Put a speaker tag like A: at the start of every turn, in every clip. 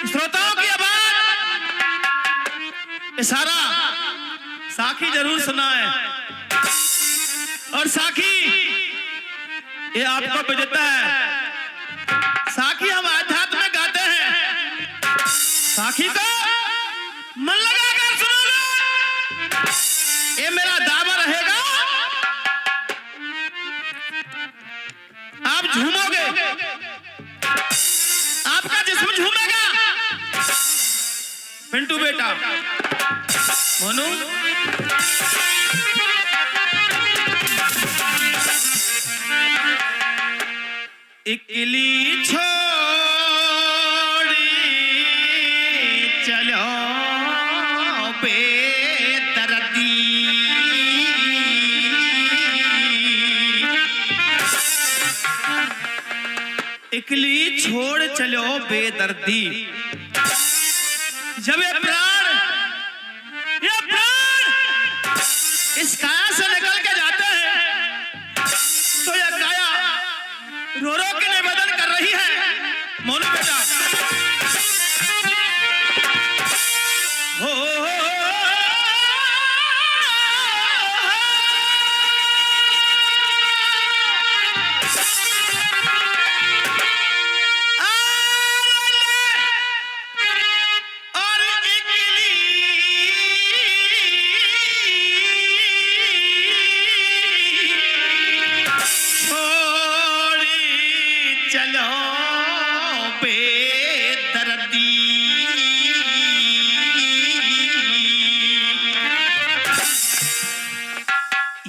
A: श्रोताओं की आवाज इशारा साखी जरूर सुना है। और साखी ये आपको बजता है। साखी हम आध्यात्म में गाते हैं। साखी को मन लगाकर सुनोगे, ये मेरा दावा रहेगा। आप झूमोगे, आपका जिस्म झूमेगा। पिंटू बेटा, मोनू, इकली छोड़ी चलो बेदर्दी, इकली छोड़ चलो बेदर्दी। जब ये प्राण इस काया से निकल के जाते हैं तो यह काया रो रो के निवेदन कर रही है। मोनू बेटा, हो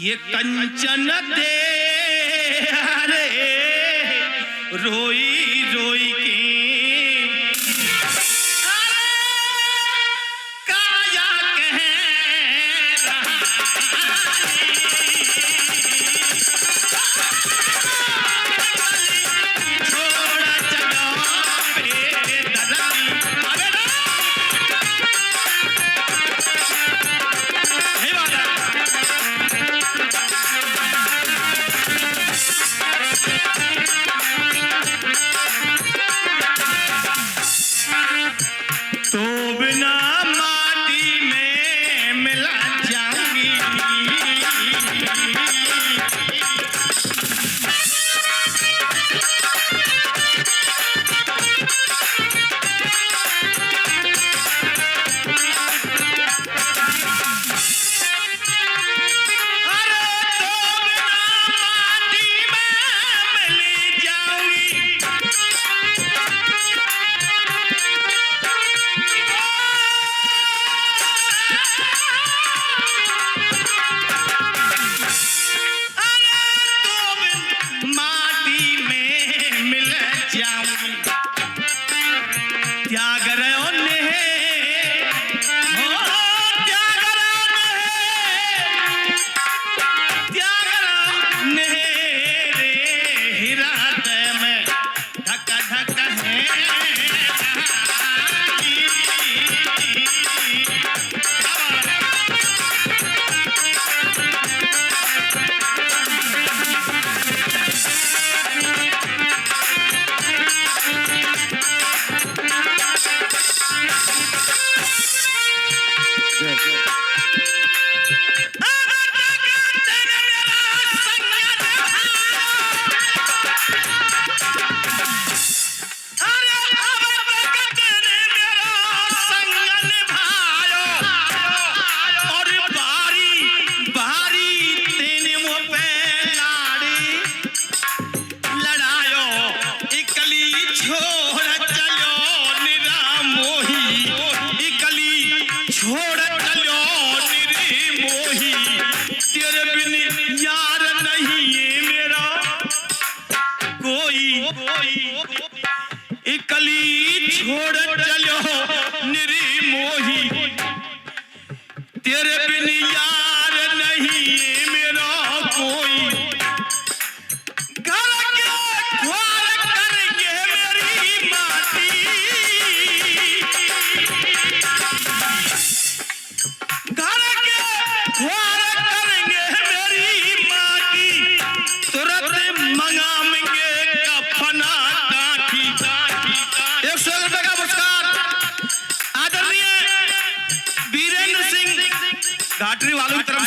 A: ये कंचन दे रे रोई रोई के काया कह रहा, छोड़ा चलो बेदर्दी। तो बिना माटी में मिला जाऊंगी, अरे तो बिना माटी में मिल जाऊंगी। माटी में मिल जाऊंगी, त्याग रहो ने, हो त्याग रहो ने रे हृदय में धक धक है। छोड़ चलो निरी मोही, तेरे बिन यार नहीं है मेरा कोई। इकली छोड़ चलो निरी मोही, तेरे बिन यार नहीं है मेरा कोई। घर के ख्वार करेंगे मेरी माटी, घर के ख्वार करेंगे मेरी माटी, तुरंत मंगाएंगे कफना काठी। 100 रुपए का पुरस्कार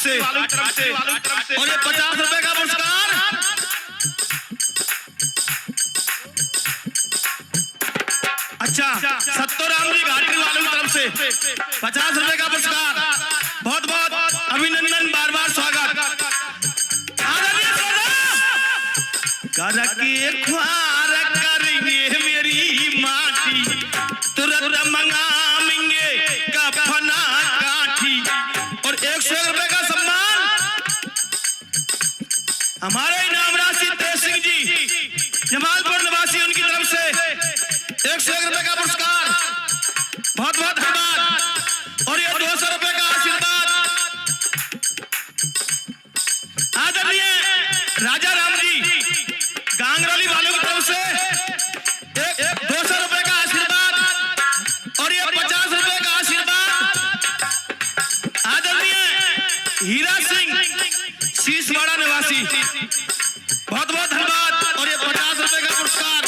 A: से और ये 50 रुपए का पुरस्कार अच्छा सत्तोराम जी घाटी वालों की तरफ से 50 रुपए का पुरस्कार। बहुत बहुत अभिनंदन, बार बार स्वागत। कर के ख्वार करेंगे मेरी माटी, तुरंत मंगाएंगे कफना काठी। और 101 रुपए का सम्मान हमारे इनाम राशि तेज सिंह जी जमालपुर निवासी, उनकी तरफ से 101 रुपए का पुरस्कार। बहुत बहुत धन्यवाद। और ये 200 रुपए का आशीर्वाद आदरणीय राजा राम जी गांगरौली वालों की तरफ से 200 रुपए का आशीर्वाद। और ये 50 रुपए का आशीर्वाद आदरणीय हीरा सिंह शीशवाड़ा निवासी, बहुत बहुत धन्यवाद। और ये 50 रुपए का पुरस्कार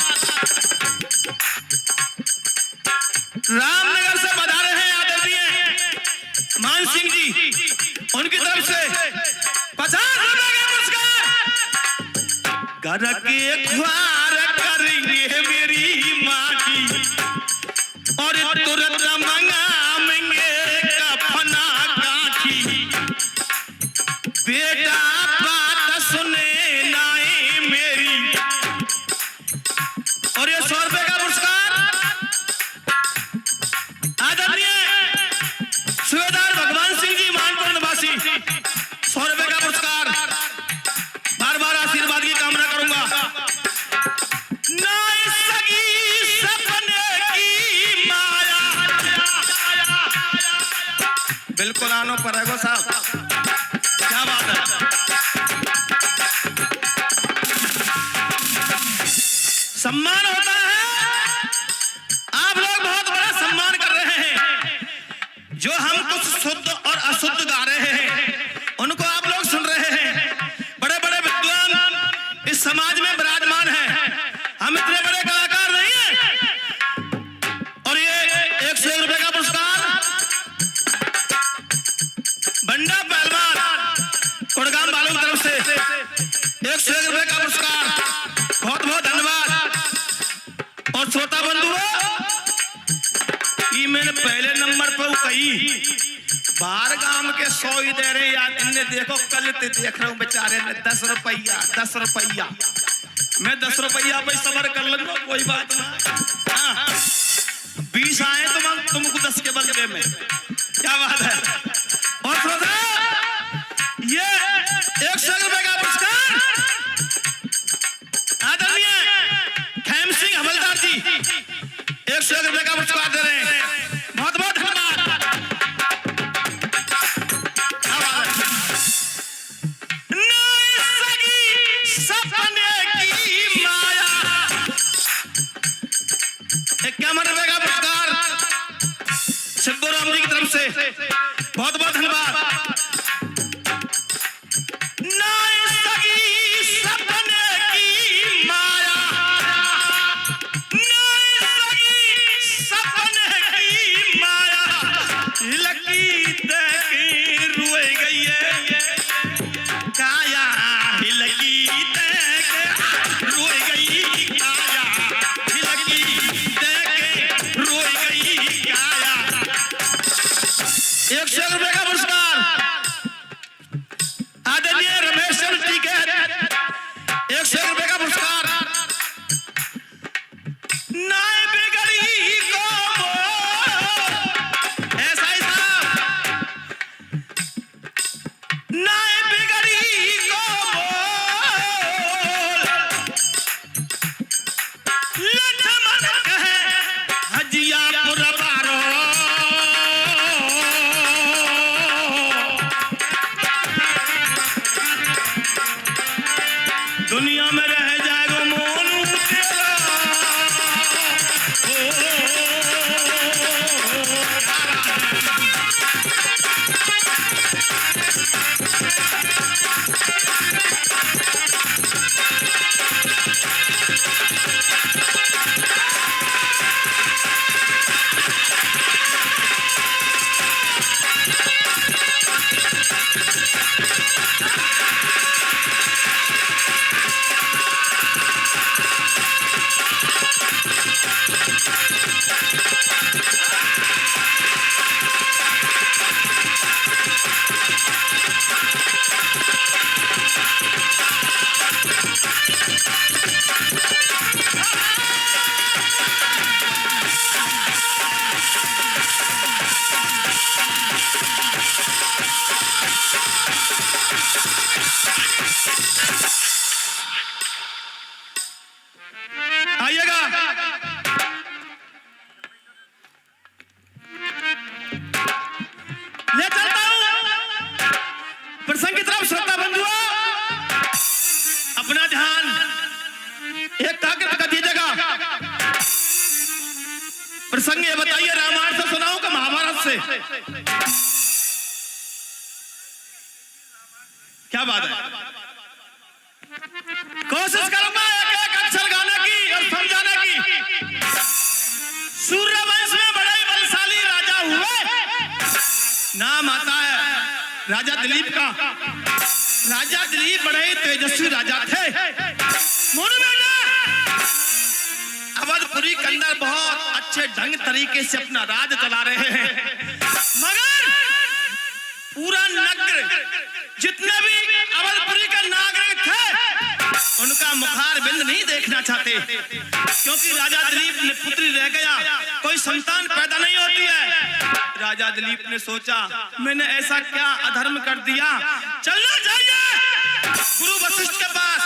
A: रामनगर से बधारे हैं आदरणीय मान सिंह जी, उनकी तरफ से 50 रुपए का पुरस्कार। कर के ख्वार करेंगे मेरी माटी, और तुरंत मंगाएंगे कफना काठी। बेटा बात सुने नाए मेरी। और ये 100 रुपए का पुरस्कार आदरणीय सूबेदार भगवान सिंह जी मानपुर निवासी, 100 रुपए का पुरस्कार। बार बार आशीर्वाद की कामना करूंगा। नाई सगी सपने की माया, बिल्कुल आनो पड़ेगा साहब, क्या बात है। सम्मान होता है, आप लोग बहुत बड़ा सम्मान कर रहे हैं। जो हम कुछ शुद्ध और अशुद्ध गा रहे हैं उनको आप लोग सुन रहे हैं। बड़े बड़े विद्वान इस समाज में विराजमान हैं, हम इतने बड़े कलाकार नहीं हैं। और ये 101 रुपए का पुरस्कार बंडा पहलवान कोड़गाम वालों की तरफ से 101 रुपए का पुरस्कार। बहुत बहुत धन्यवाद। और श्रोता बंधुओं, मैंने पहले नंबर पर कही बाहर गांव के 100 ही दे रहे यार। इन्हें देखो कल देख रहा हूँ बेचारे ने 10 रुपया 10 रुपया। मैं 10 रुपया पे सबर कर लूंगा, कोई बात नहीं। 20 आए तो तुमको 10 के बदले में, क्या बात है। और श्रोता, ये 101 रुपए का पुरस्कार आदरणीय खैम सिंह हवलदार जी 101 रुपए का पुरस्कार दे रहे हैं। बहुत बहुत धन्यवाद। सपने की माया 51 रुपए का पुरस्कार सिद्धोराम जी की तरफ से, बहुत बहुत धन्यवाद। दुनिया में रह जाएगा मोनू तेरा। प्रसंग ये बताइए, रामायण से सुनाऊं कि महाभारत से? क्या बात है? कोशिश करूंगा एक एक अक्षर गाने की और समझाने की। सूर्यवंश में बड़े बलशाली राजा हुए, नाम आता है राजा दिलीप का। राजा दिलीप बड़े तेजस्वी राजा थे। मोनू बेटा, अवधपुरी के अंदर बहुत अच्छे ढंग तरीके से अपना राज चला रहे हैं, मगर पूरा नगर, जितने भी अवधपुरी के नागरिक थे, उनका मुखार बिंद नहीं देखना चाहते, क्योंकि राजा दिलीप ने पुत्री रह गया, कोई संतान पैदा नहीं होती है। राजा दिलीप ने सोचा, मैंने ऐसा क्या अधर्म कर दिया, चलना चाहिए गुरु वशिष्ठ के पास,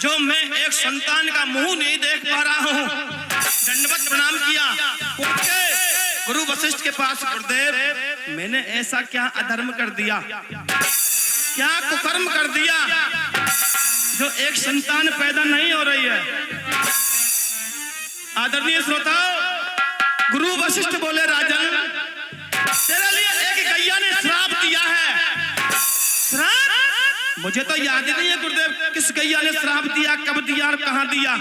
A: जो मैं एक संतान का मुंह नहीं देख पा रहा हूँ। दंडवत प्रणाम किया, उठ के गुरु वशिष्ठ के पास, गुरुदेव मैंने ऐसा क्या अधर्म कर दिया, क्या कुकर्म कर दिया जो एक संतान पैदा नहीं हो रही है। आदरणीय श्रोताओ, गुरु वशिष्ठ बोले, राजन तेरे लिए एक गैया ने श्राप दिया है। श्राप? मुझे तो याद ही नहीं है गुरुदेव, किस गैया ने श्राप दिया, कब दिया और कहां दिया।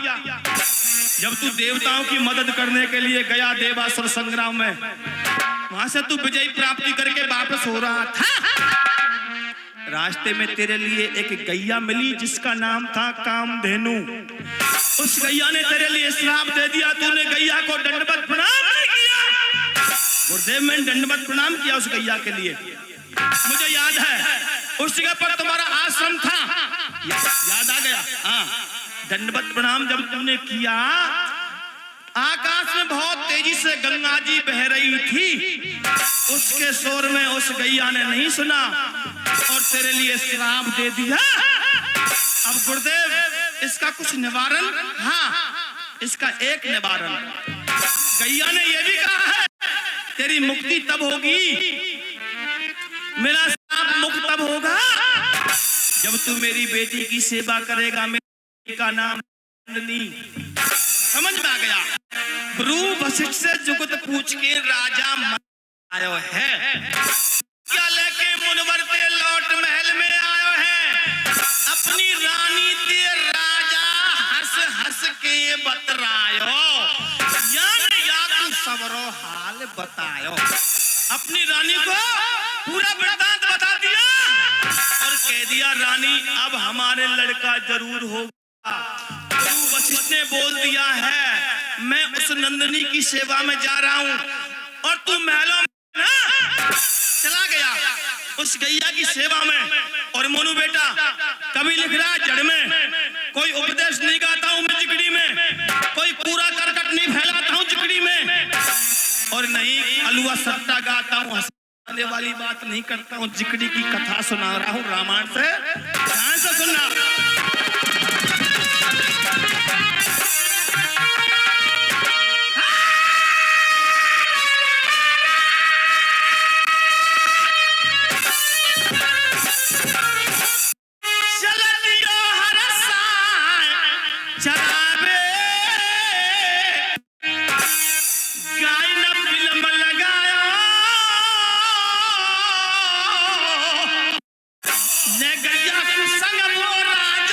A: जब तू देवताओं की मदद करने के लिए गया देवासुर संग्राम में, वहां से तू विजय प्राप्ति करके वापस हो रहा था, रास्ते में तेरे लिए एक गैया मिली जिसका नाम था कामधेनु। उस गैया ने तेरे लिए श्राप दे दिया, तूने गैया को दंडवत प्रणाम नहीं किया। गुरुदेव मैंने दंडवत प्रणाम किया उस गैया के लिए, मुझे याद है उस जगह पर तुम्हारा आश्रम था, याद आ गया। हाँ, दंडवत प्रणाम जब तुमने किया, आकाश में बहुत तेजी से गंगा जी बह रही थी, उसके शोर में उस गैया ने नहीं सुना और तेरे लिए श्राप दे दिया। अब गुरुदेव इसका कुछ निवारण? हाँ, इसका एक निवारण, गैया ने यह भी कहा है, तेरी मुक्ति तब होगी, मेरा श्राप मुक्त तब होगा जब तू मेरी बेटी की सेवा करेगा। मेरी का नाम नंदिनी। समझ में आ गया? गुरु वशिष्ठ से जुगत पूछ के राजा आयो है, क्या लेके मुनवर ते लौट महल में आयो है, अपनी रानी ते राजा हंस हंस के बतरायो, या तू सबरो हाल बतायो। अपनी रानी को पूरा वृत्तांत बता दिया और कह दिया, रानी अब हमारे लड़का जरूर होगा। गुरु वशिष्ठ ने बोल दिया है, मैं उस नंदिनी की सेवा में जा रहा हूं और तू महलों में ना चला गया उस गैया की सेवा में। और मोनू बेटा, कभी लिख रहा जड़ में, कोई उपदेश नहीं गाता हूं मैं जिगड़ी में, कोई पूरा करकट नहीं फैलाता हूं जिगड़ी में, और नहीं अलुआ सट्टा गाता हूं, हंसने वाली बात नहीं करता हूं, जिगड़ी की कथा सुना रहा हूं रामायण से, ध्यान से सुनना। गैया संग वो राजा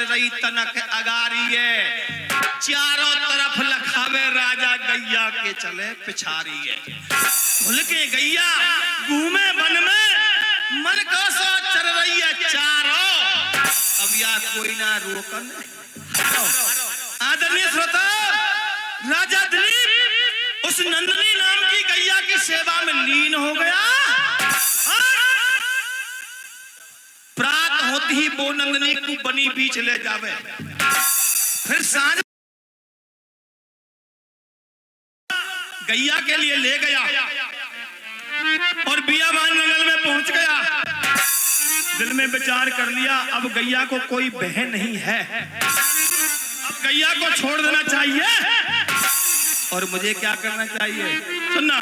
A: चल रही तनक अगारिये, चारों तरफ लखावे राजा गैया के चले पिछारिये। खुल के गैया घूमे वन में, मन को सो चल रही है चारों, अब या कोई ना रोकन। आदरणीय श्रोता, राजा दिलीप उस नंदिनी नाम की गैया की सेवा में लीन हो गया। प्रात होती ही वो नंदिनी को बनी बीच ले जावे, फिर सांझ गैया के लिए ले गया और बियाबान जंगल में पहुंच गया। दिल में विचार कर लिया, अब गैया को कोई बहन नहीं है, अब गैया को छोड़ देना चाहिए और मुझे क्या करना चाहिए। सुनना,